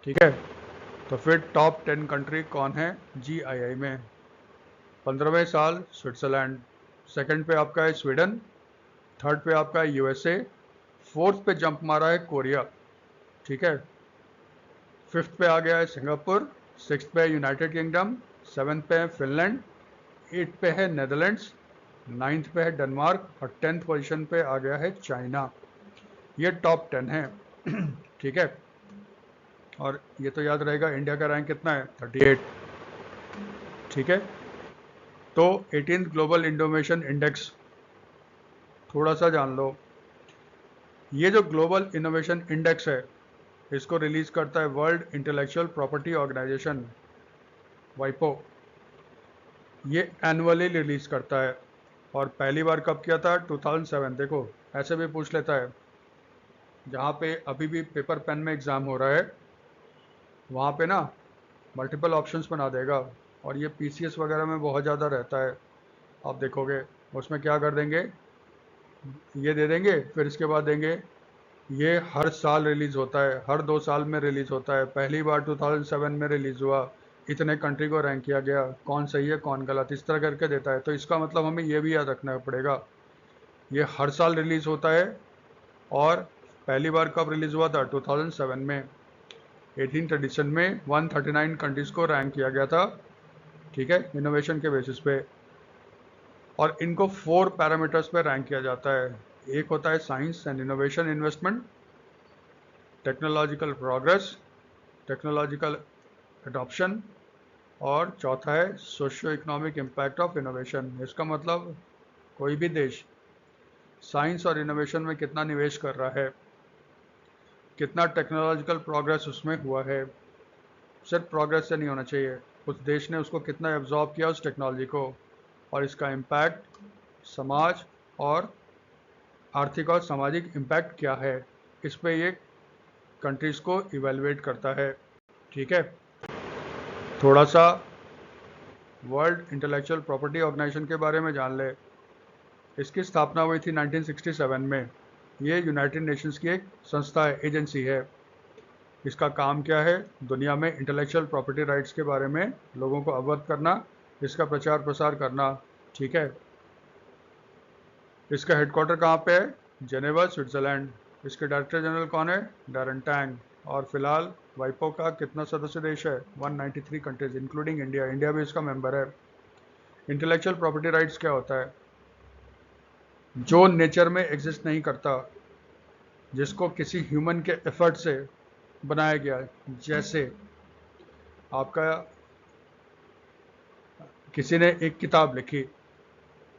ठीक है, तो फिर टॉप 10 कंट्री कौन है GII में? 15वें साल स्विट्ज़रलैंड, सेकंड पे आपका है स्वीडन, थर्ड पे आपका है यूएसए, फोर्थ पे जंप मारा है कोरिया, ठीक है। फिफ्थ पे आ गया है सिंगापुर, सिक्स्थ पे है यूनाइटेड किंगडम, सेवन्थ पे है फिनलैंड, एट पे है नेदरलैंड्स, नाइन्थ पे है डेनमार्क और 10th पोजीशन पे आ गया है चाइना। ये टॉप 10 है ठीक है। और ये तो याद रहेगा इंडिया का रैंक कितना है, 38, ठीक है। तो 18th ग्लोबल इनोवेशन इंडेक्स थोड़ा सा जान लो। ये जो ग्लोबल इनोवेशन इंडेक्स है इसको रिलीज करता है वर्ल्ड इंटेलेक्चुअल प्रॉपर्टी ऑर्गेनाइजेशन, वाइपो। ये एनुअली रिलीज करता है और पहली बार कब किया था, 2007। देखो ऐसे भी पूछ लेता है, जहाँ पे अभी भी पेपर पेन में एग्ज़ाम हो रहा है वहाँ पे ना मल्टीपल ऑप्शंस बना देगा, और ये पीसीएस वगैरह में बहुत ज़्यादा रहता है। आप देखोगे उसमें क्या कर देंगे, ये दे देंगे, फिर इसके बाद देंगे ये हर साल रिलीज़ होता है, हर 2 साल में रिलीज़ होता है, पहली बार 2007 में रिलीज़ हुआ, इतने कंट्री को रैंक किया गया, कौन सही है कौन गलत, इस तरह करके देता है। तो इसका मतलब हमें ये भी याद रखना पड़ेगा, ये हर साल रिलीज़ होता है और पहली बार कब रिलीज़ हुआ था, 2007 में। 18th एडिशन में 139 कंट्रीज़ को रैंक किया गया था, ठीक है, इनोवेशन के बेसिस पे। और इनको 4 पैरामीटर्स पे रैंक किया जाता है। एक होता है science and innovation investment, technological progress, technological adoption, और चौथा है socio economic impact of innovation. इसका मतलब कोई भी देश साइंस और इनोवेशन में कितना निवेश कर रहा है, कितना टेक्नोलॉजिकल प्रोग्रेस उसमें हुआ है, सिर्फ प्रोग्रेस से नहीं होना चाहिए, उस देश ने उसको कितना एब्जॉर्ब किया उस टेक्नोलॉजी को, और इसका इम्पैक्ट समाज और आर्थिक और सामाजिक इम्पैक्ट क्या है, इस पे ये कंट्रीज़ को इवेलुएट करता है, ठीक है। थोड़ा सा वर्ल्ड इंटेलेक्चुअल प्रॉपर्टी ऑर्गेनाइजेशन के बारे में जान ले। इसकी स्थापना हुई थी 1967 में। ये यूनाइटेड नेशंस की एक संस्था है, एजेंसी है। इसका काम क्या है, दुनिया में इंटेलेक्चुअल प्रॉपर्टी राइट्स के बारे में लोगों को अवगत करना, इसका प्रचार प्रसार करना, ठीक है। इसका हेडक्वार्टर कहाँ पे है, जेनेवा, स्विट्ज़रलैंड। इसके डायरेक्टर जनरल कौन है, डैरन टैंग। और फिलहाल वाइपो का कितना सदस्य देश है, 193 कंट्रीज इंक्लूडिंग इंडिया, इंडिया भी इसका मेंबर है। इंटेलेक्चुअल प्रॉपर्टी राइट्स क्या होता है, जो नेचर में एग्जिस्ट नहीं करता, जिसको किसी ह्यूमन के एफर्ट से बनाया गया है। जैसे आपका किसी ने एक किताब लिखी,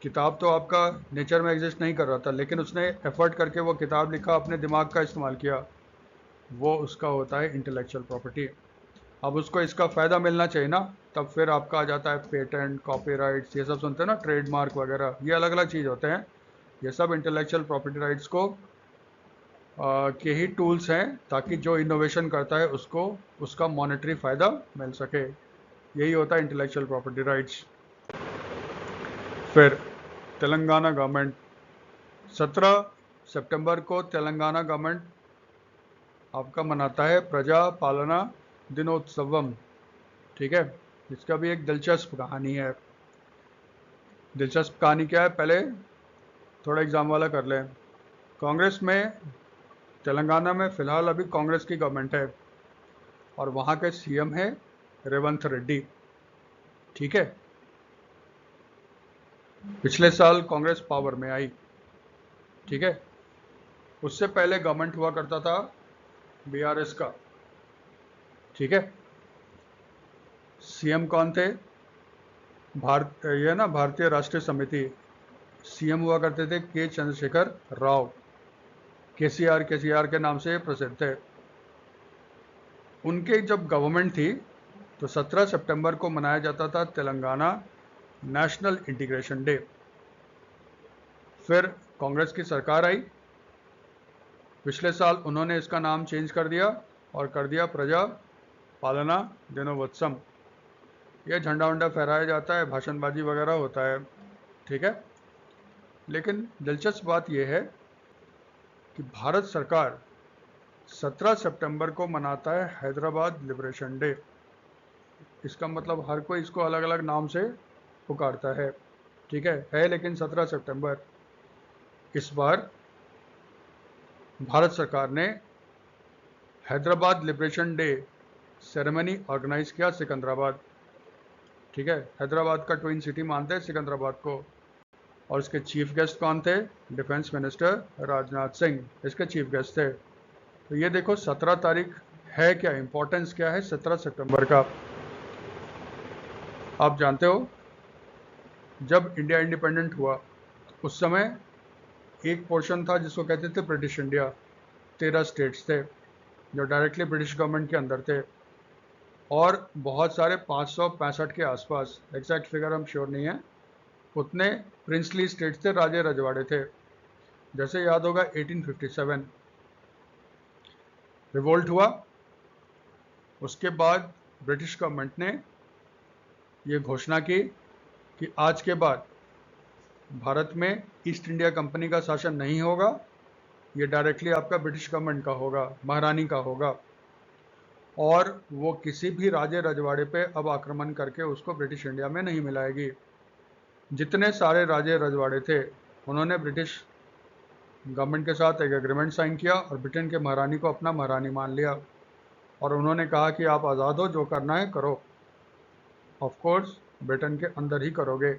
किताब तो आपका नेचर में एग्जिस्ट नहीं कर रहा था, लेकिन उसने एफर्ट करके वो किताब लिखा, अपने दिमाग का इस्तेमाल किया, वो उसका होता है इंटेलेक्चुअल प्रॉपर्टी। अब उसको इसका फ़ायदा मिलना चाहिए ना, तब फिर आपका आ जाता है पेटेंट, कॉपीराइट्स, ये सब सुनते हैं ना, ट्रेडमार्क वगैरह, ये अलग अलग चीज़ होते हैं। ये सब इंटेलेक्चुअल प्रॉपर्टी राइट्स को के ही टूल्स हैं, ताकि जो इनोवेशन करता है उसको उसका मॉनेटरी फ़ायदा मिल सके। यही होता है इंटेलेक्चुअल प्रॉपर्टी राइट्स। फिर तेलंगाना गवर्नमेंट, 17 सितंबर को तेलंगाना गवर्नमेंट आपका मनाता है प्रजा पालना दिनोत्सवम, ठीक है। इसका भी एक दिलचस्प कहानी है। दिलचस्प कहानी क्या है, पहले थोड़ा एग्जाम वाला कर लें। कांग्रेस में, तेलंगाना में फ़िलहाल अभी कांग्रेस की गवर्नमेंट है और वहाँ के सीएम है रेवंत रेड्डी, ठीक है। पिछले साल कांग्रेस पावर में आई, ठीक है। उससे पहले गवर्नमेंट हुआ करता था बीआरएस का, ठीक है। सीएम कौन थे, ये ना भारतीय राष्ट्रीय समिति, सीएम हुआ करते थे के चंद्रशेखर राव, केसीआर के नाम से प्रसिद्ध थे। उनके जब गवर्नमेंट थी तो 17 सितंबर को मनाया जाता था तेलंगाना नेशनल इंटीग्रेशन डे। फिर कांग्रेस की सरकार आई, पिछले साल उन्होंने इसका नाम चेंज कर दिया और कर दिया प्रजा पालना दिनोत्सव। यह झंडा वंडा फहराया जाता है, भाषणबाजी वगैरह होता है, ठीक है। लेकिन दिलचस्प बात यह है कि भारत सरकार 17 सितंबर को मनाता है हैदराबाद लिबरेशन डे। इसका मतलब हर कोई इसको अलग अलग नाम से पुकारता है, ठीक है लेकिन 17 सितंबर। इस बार भारत सरकार ने Hyderabad liberation day ceremony organise किया सिकंदराबाद। ठीक है, हैदराबाद का ट्विन सिटी मानते हैं सिकंदराबाद को। और इसके चीफ गेस्ट कौन थे? डिफेंस मिनिस्टर राजनाथ सिंह इसके चीफ गेस्ट थे। तो ये देखो 17 तारीख है क्या, इंपॉर्टेंस क्या है 17 सितंबर का। आप जानते हो जब इंडिया इंडिपेंडेंट हुआ उस समय एक पोर्शन था जिसको कहते थे ब्रिटिश इंडिया। 13 स्टेट्स थे जो डायरेक्टली ब्रिटिश गवर्नमेंट के अंदर थे, और बहुत सारे 565 के आसपास, एग्जैक्ट फिगर हम श्योर नहीं है, उतने प्रिंसली स्टेट्स थे, राजे रजवाड़े थे। जैसे याद होगा 1857 रिवोल्ट हुआ, उसके बाद ब्रिटिश गवर्नमेंट ने ये घोषणा की कि आज के बाद भारत में ईस्ट इंडिया कंपनी का शासन नहीं होगा, ये डायरेक्टली आपका ब्रिटिश गवर्नमेंट का होगा, महारानी का होगा। और वो किसी भी राजे रजवाड़े पे अब आक्रमण करके उसको ब्रिटिश इंडिया में नहीं मिलाएगी। जितने सारे राजे रजवाड़े थे उन्होंने ब्रिटिश गवर्नमेंट के साथ एक एग्रीमेंट साइन किया और ब्रिटेन के महारानी को अपना महारानी मान लिया, और उन्होंने कहा कि आप आज़ाद हो, जो करना है करो। ऑफ कोर्स ब्रिटेन के अंदर ही करोगे।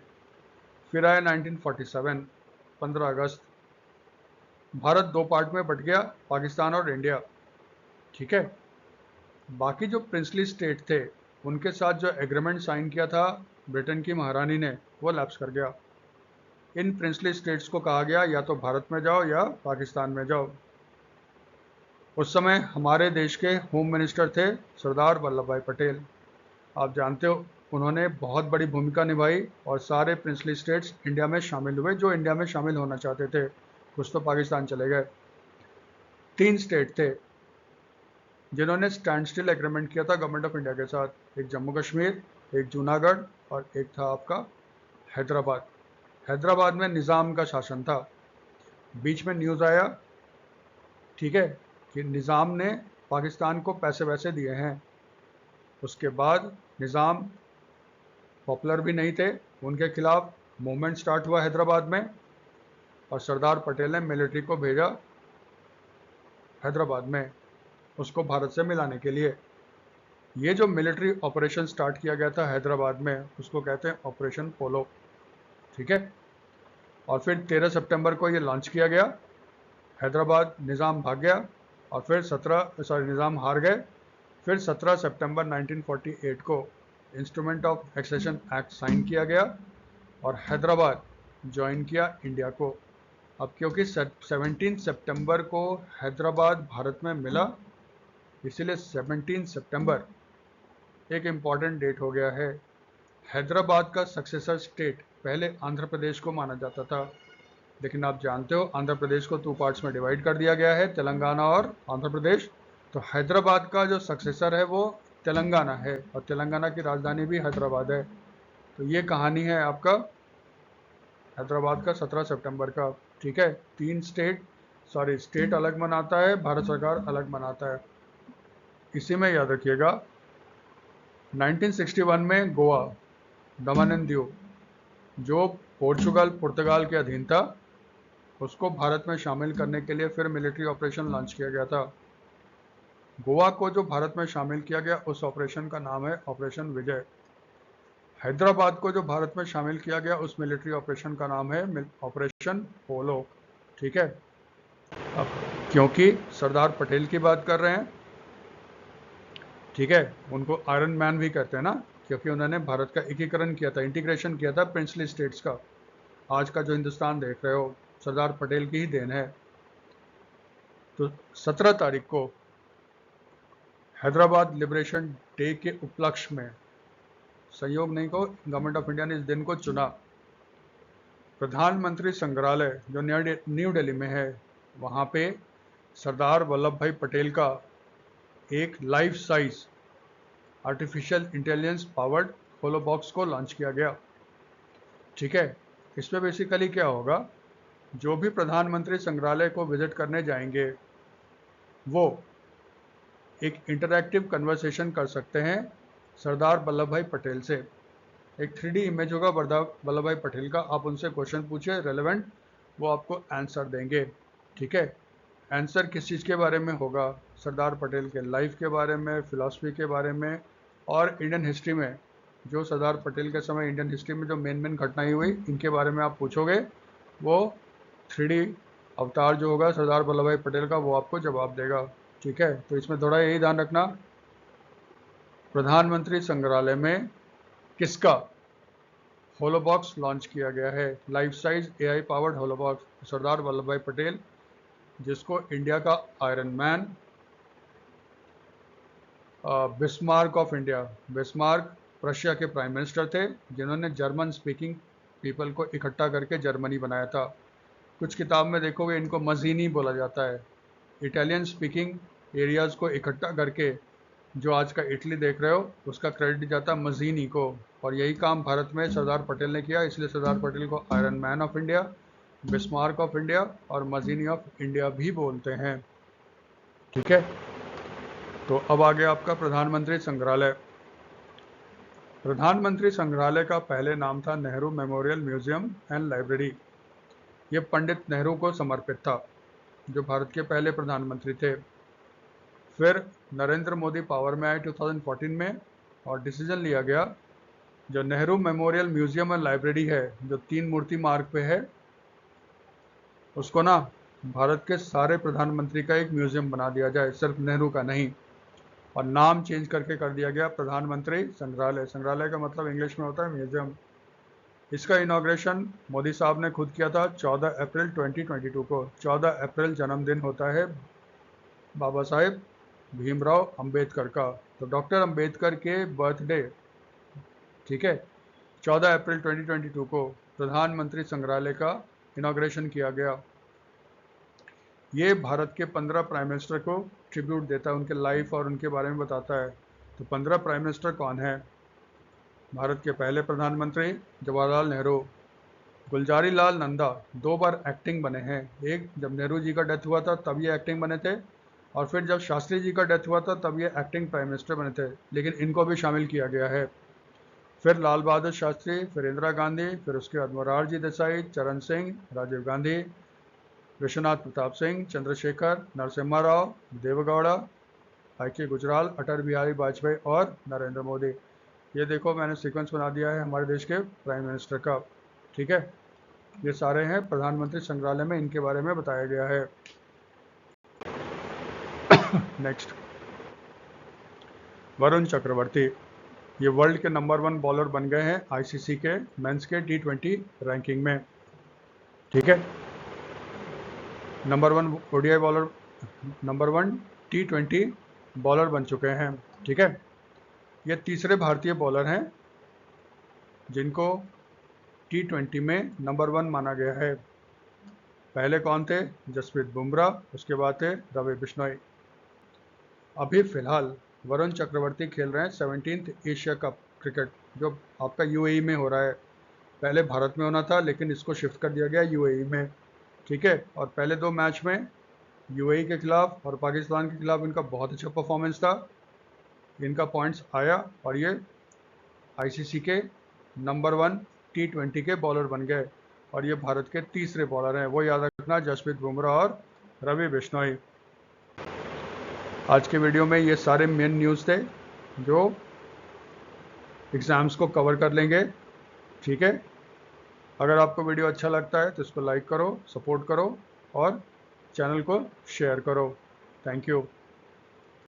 फिर आया 1947 15 अगस्त। भारत दो पार्ट में बट गया, पाकिस्तान और इंडिया। ठीक है, बाकी जो प्रिंसली स्टेट थे उनके साथ जो एग्रीमेंट साइन किया था ब्रिटेन की महारानी ने, वो लैप्स कर गया। इन प्रिंसली स्टेट्स को कहा गया या तो भारत में जाओ या पाकिस्तान में जाओ। उस समय हमारे देश के होम मिनिस्टर थे सरदार वल्लभ भाई पटेल। आप जानते हो उन्होंने बहुत बड़ी भूमिका निभाई और सारे प्रिंसली स्टेट्स इंडिया में शामिल हुए जो इंडिया में शामिल होना चाहते थे। कुछ तो पाकिस्तान चले गए। 3 स्टेट थे जिन्होंने स्टैंड स्टिल एग्रीमेंट किया था गवर्नमेंट ऑफ इंडिया के साथ, एक जम्मू कश्मीर, एक जूनागढ़ और एक था आपका हैदराबाद। हैदराबाद में निज़ाम का शासन था। बीच में न्यूज़ आया, ठीक है, कि निज़ाम ने पाकिस्तान को पैसे वैसे दिए हैं। उसके बाद निज़ाम पॉपुलर भी नहीं थे, उनके खिलाफ मूवमेंट स्टार्ट हुआ हैदराबाद में, और सरदार पटेल ने मिलिट्री को भेजा हैदराबाद में उसको भारत से मिलाने के लिए। ये जो मिलिट्री ऑपरेशन स्टार्ट किया गया था हैदराबाद में उसको कहते हैं ऑपरेशन पोलो। ठीक है, और फिर 13 सितंबर को ये लॉन्च किया गया। हैदराबाद निज़ाम भाग गया और फिर निज़ाम हार गए। फिर 17 सितंबर 1948 को instrument of accession act sign किया गया और हैदराबाद ज्वाइन किया इंडिया को। अब क्योंकि 17 सितंबर को हैदराबाद भारत में मिला, इसीलिए 17 सितंबर एक इम्पॉर्टेंट डेट हो गया है। हैदराबाद का सक्सेसर स्टेट पहले आंध्र प्रदेश को माना जाता था, लेकिन आप जानते हो आंध्र प्रदेश को 2 पार्ट्स में डिवाइड कर दिया गया है, तेलंगाना और आंध्र प्रदेश। तो हैदराबाद का जो सक्सेसर है वो तेलंगाना है, और तेलंगाना की राजधानी भी हैदराबाद है। तो ये कहानी है आपका हैदराबाद का 17 सितंबर का। ठीक है, 3 स्टेट अलग मनाता है, भारत सरकार अलग मनाता है। इसी में याद रखिएगा 1961 में गोवा, दमन एंड दीव, जो पुर्तगाल के अधीन था, उसको भारत में शामिल करने के लिए फिर मिलिट्री ऑपरेशन लॉन्च किया गया था। गोवा को जो भारत में शामिल किया गया उस ऑपरेशन का नाम है ऑपरेशन विजय। हैदराबाद को जो भारत में शामिल किया गया उस मिलिट्री ऑपरेशन का नाम है ऑपरेशन पोलो। ठीक है, अब क्योंकि सरदार पटेल की बात कर रहे हैं, ठीक है, उनको आयरन मैन भी कहते हैं ना, क्योंकि उन्होंने भारत का एकीकरण किया था, इंटीग्रेशन किया था प्रिंसली स्टेट्स का। आज का जो हिंदुस्तान देख रहे हो सरदार पटेल की ही देन है। तो 17 तारीख को हैदराबाद लिबरेशन डे के उपलक्ष्य में, संयोग नहीं को गवर्नमेंट ऑफ इंडिया ने इस दिन को चुना। प्रधानमंत्री संग्रहालय जो न्यू दिल्ली में है, वहाँ पे सरदार वल्लभ भाई पटेल का एक life size artificial intelligence powered holo box को लॉन्च किया गया। ठीक है, इसमें बेसिकली क्या होगा, जो भी प्रधानमंत्री संग्रहालय को विजिट करने जाएंगे वो एक इंटरैक्टिव कन्वर्सेशन कर सकते हैं सरदार वल्लभ भाई पटेल से। एक 3D इमेज होगा वल्लभ भाई पटेल का, आप उनसे क्वेश्चन पूछिए रेलेवेंट, वो आपको आंसर देंगे। ठीक है, आंसर किस चीज़ के बारे में होगा? सरदार पटेल के लाइफ के बारे में, फिलॉसफी के बारे में, और इंडियन हिस्ट्री में जो सरदार पटेल के समय इंडियन हिस्ट्री में जो मेन घटनाएं हुई इनके बारे में आप पूछोगे। वो 3D अवतार जो होगा सरदार वल्लभ भाई पटेल का, वो आपको जवाब देगा। ठीक है, तो इसमें थोड़ा यही ध्यान रखना, प्रधानमंत्री संग्रहालय में किसका होलोबॉक्स लॉन्च किया गया है? Life size AI powered होलोबॉक्स, Sardar Vallabh भाई पटेल, जिसको इंडिया का iron man, Bismarck of India, Bismarck Russia के प्राइम मिनिस्टर थे जिन्होंने जर्मन स्पीकिंग पीपल को इकट्ठा करके जर्मनी बनाया था। कुछ किताब में देखोगे इनको मजीनी बोला जाता है। इटालियन स्पीकिंग एरियाज़ को इकट्ठा करके जो आज का इटली देख रहे हो उसका क्रेडिट जाता है मजीनी को, और यही काम भारत में सरदार पटेल ने किया, इसलिए सरदार पटेल को iron man of India, Bismarck of India और मजीनी ऑफ इंडिया भी बोलते हैं। ठीक है, तो अब आगे आपका प्रधानमंत्री संग्रहालय। प्रधानमंत्री संग्रहालय का पहले नाम था Nehru memorial museum and library. ये पंडित नेहरू को समर्पित था, जो भारत के पहले प्रधानमंत्री थे। फिर नरेंद्र मोदी पावर में आए 2014 में, और डिसीजन लिया गया जो Nehru memorial museum and library है, जो 3 मूर्ति मार्ग पे है, उसको ना भारत के सारे प्रधानमंत्री का एक म्यूजियम बना दिया जाए, सिर्फ नेहरू का नहीं। और नाम चेंज करके कर दिया गया प्रधानमंत्री संग्रहालय। संग्रहालय का मतलब इंग्लिश में होता है म्यूजियम। इसका इनॉग्रेशन मोदी साहब ने खुद किया था 14 अप्रैल 2022 को। 14 अप्रैल जन्मदिन होता है बाबा साहेब भीमराव अंबेडकर का, तो डॉक्टर अंबेडकर के बर्थडे, ठीक है, 14 अप्रैल 2022 को प्रधानमंत्री संग्रहालय का इनॉग्रेशन किया गया। ये भारत के 15 प्राइम मिनिस्टर को ट्रिब्यूट देता है, उनके लाइफ और उनके बारे में बताता है। तो 15 प्राइम मिनिस्टर कौन है? भारत के पहले प्रधानमंत्री जवाहरलाल नेहरू, गुलजारी लाल नंदा 2 बार एक्टिंग बने हैं। एक जब नेहरू जी का डेथ हुआ था तब ये एक्टिंग बने थे, और फिर जब शास्त्री जी का डेथ हुआ था तब ये एक्टिंग प्राइम मिनिस्टर बने थे, लेकिन इनको भी शामिल किया गया है। फिर लाल बहादुर शास्त्री, फिर इंदिरा गांधी, फिर उसके बाद मोरारजी देसाई, चरण सिंह, राजीव गांधी, विश्वनाथ प्रताप सिंह, चंद्रशेखर, नरसिम्हा राव, देवेगौड़ा, I.K. गुजराल, अटल बिहारी वाजपेयी और नरेंद्र मोदी। ये देखो मैंने सीक्वेंस बना दिया है हमारे देश के प्राइम मिनिस्टर का। ठीक है, ये सारे हैं प्रधानमंत्री संग्रहालय में, इनके बारे में बताया गया है। नेक्स्ट, वरुण चक्रवर्ती, ये वर्ल्ड के नंबर 1 बॉलर बन गए हैं ICC के मेंस के T20 रैंकिंग में। ठीक है, number 1 ODI bowler, number 1 T20 bowler बन चुके हैं। ठीक है, ये तीसरे भारतीय बॉलर हैं जिनको T20 में नंबर 1 माना गया है। पहले कौन थे? जसप्रीत बुमराह, उसके बाद थे रवि बिश्नोई। अभी फिलहाल वरुण चक्रवर्ती खेल रहे हैं 17th एशिया कप क्रिकेट, जो आपका UAE में हो रहा है। पहले भारत में होना था लेकिन इसको शिफ्ट कर दिया गया UAE में। ठीक है, और पहले 2 मैच में UAE के खिलाफ और पाकिस्तान के खिलाफ इनका बहुत अच्छा परफॉर्मेंस था, इनका पॉइंट्स आया और ये ICC के नंबर 1 T20 के बॉलर बन गए, और ये भारत के तीसरे बॉलर हैं। वो याद रखना, जसप्रीत बुमराह और रवि बिश्नोई। आज के वीडियो में ये सारे मेन न्यूज़ थे जो एग्ज़ाम्स को कवर कर लेंगे। ठीक है, अगर आपको वीडियो अच्छा लगता है तो इसको लाइक करो, सपोर्ट करो और चैनल को शेयर करो। Thank you.